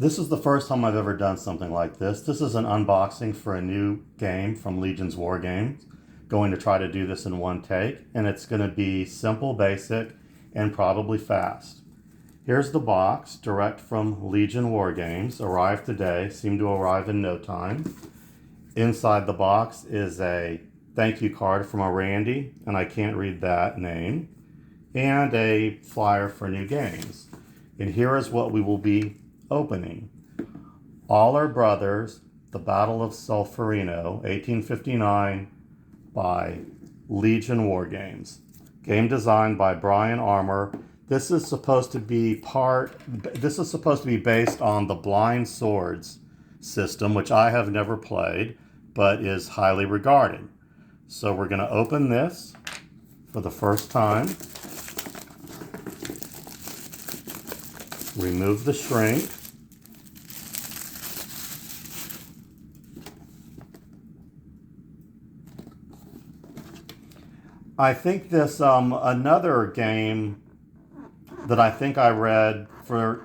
This is the first time I've ever done something like this. This is an unboxing for a new game from Legion's Wargames. Going to try to do this in one take, and it's going to be simple, basic, and probably fast. Here's the box, direct from Legion Wargames. Arrived today, seemed to arrive in no time. Inside the box is a thank you card from a Randy, and I can't read that name, and a flyer for new games. And here is what we will be opening. All Our Brothers, The Battle of Solferino, 1859, by Legion Wargames. Game designed by Brian Armour. This is supposed to be based on the Blind Swords system, which I have never played, but is highly regarded. So we're going to open this for the first time. Remove the shrink. I think this, another game that I think I read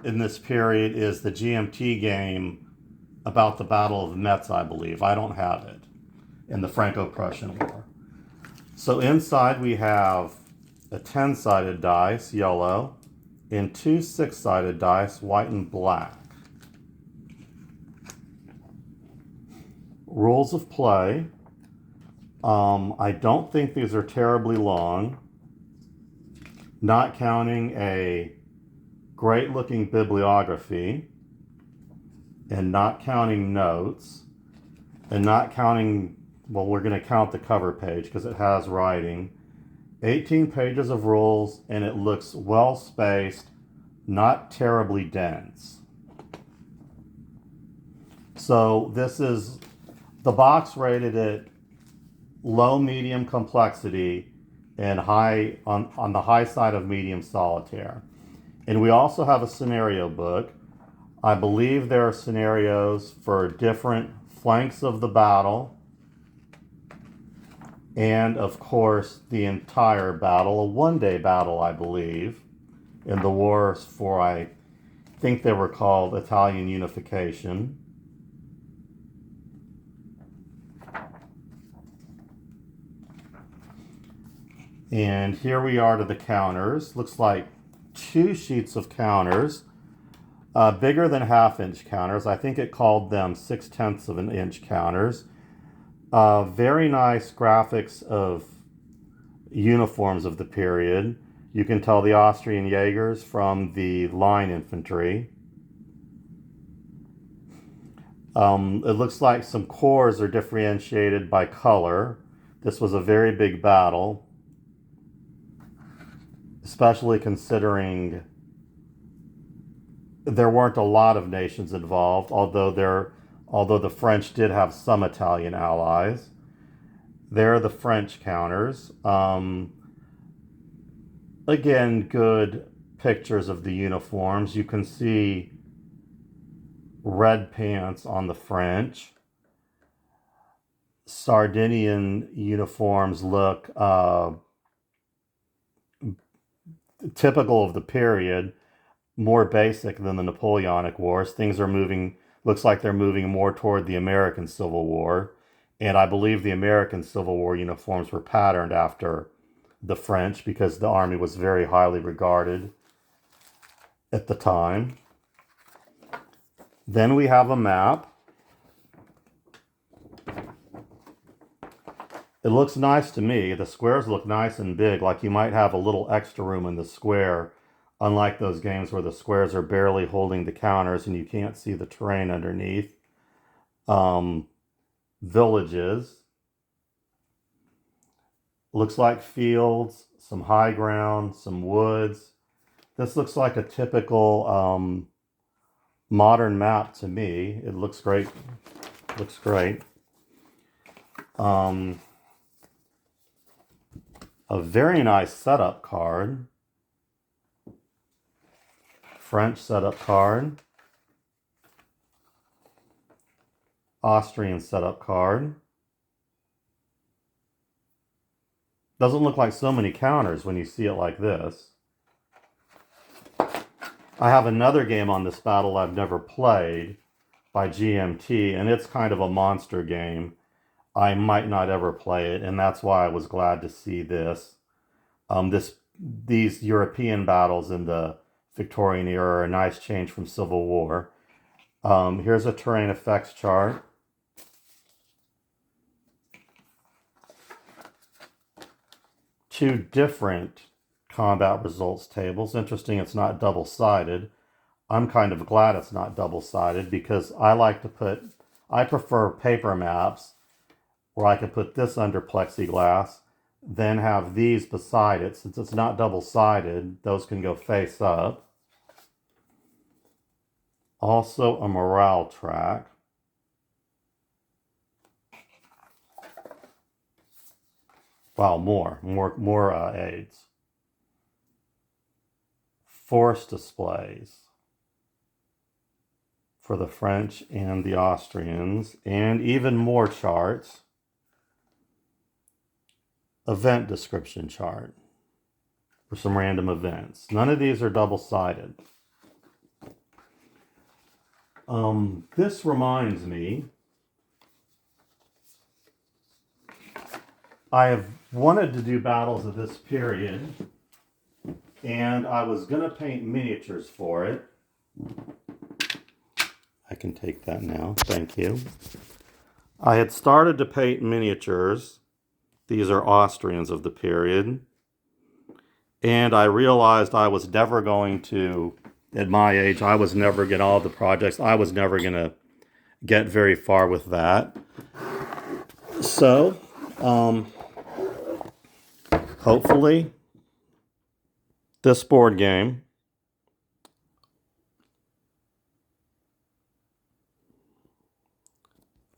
in this period is the GMT game about the Battle of Metz, I believe. I don't have it, in the Franco-Prussian War. So inside we have a 10-sided dice, yellow, and 2 6-sided dice, white and black. Rules of play. I don't think these are terribly long, not counting a great looking bibliography, and not counting notes, and not counting, well, we're going to count the cover page because it has writing. 18 pages of rules, and it looks well spaced, not terribly dense. So this is, the box rated it low medium complexity and high on the high side of medium solitaire. And we also have a scenario book. I believe there are scenarios for different flanks of the battle, and of course the entire battle, a one-day battle, I believe, in the wars for, I think they were called Italian Unification. And here we are to the counters. Looks like 2 sheets of counters, bigger than half-inch counters. I think it called them 6/10 of an inch counters. Very nice graphics of uniforms of the period. You can tell the Austrian Jaegers from the line infantry. It looks like some corps are differentiated by color. This was a very big battle, especially considering there weren't a lot of nations involved, although the French did have some Italian allies. There are the French counters. Again, good pictures of the uniforms. You can see red pants on the French. Sardinian uniforms look typical of the period, more basic than the Napoleonic Wars. Things are moving, looks like they're moving more toward the American Civil War. And I believe the American Civil War uniforms were patterned after the French because the army was very highly regarded at the time. Then we have a map. It looks nice to me. The squares look nice and big, like you might have a little extra room in the square, unlike those games where the squares are barely holding the counters and you can't see the terrain underneath. Villages. Looks like fields, some high ground, some woods. This looks like a typical modern map to me. It looks great. Looks great. A very nice setup card. French setup card. Austrian setup card. Doesn't look like so many counters when you see it like this. I have another game on this battle I've never played by GMT, and it's kind of a monster game. I might not ever play it, and that's why I was glad to see this. These European battles in the Victorian era are a nice change from Civil War. Here's a terrain effects chart. Two different combat results tables. Interesting, it's not double-sided. I'm kind of glad it's not double-sided because I prefer paper maps where I can put this under plexiglass, then have these beside it. Since it's not double-sided, those can go face up. Also a morale track. Wow, more aids. Force displays for the French and the Austrians, and even more charts. Event description chart for some random events. None of these are double-sided. This reminds me, I have wanted to do battles of this period, and I was going to paint miniatures for it. I can take that now, thank you. I had started to paint miniatures. These are Austrians of the period. And I realized I was never going to, at my age, I was never going to, all the projects, I was never going to get very far with that. So, hopefully, this board game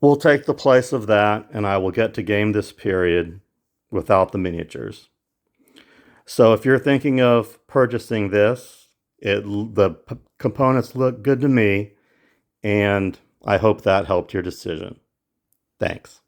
will take the place of that, and I will get to game this period without the miniatures. So if you're thinking of purchasing this, the components look good to me, and I hope that helped your decision. Thanks.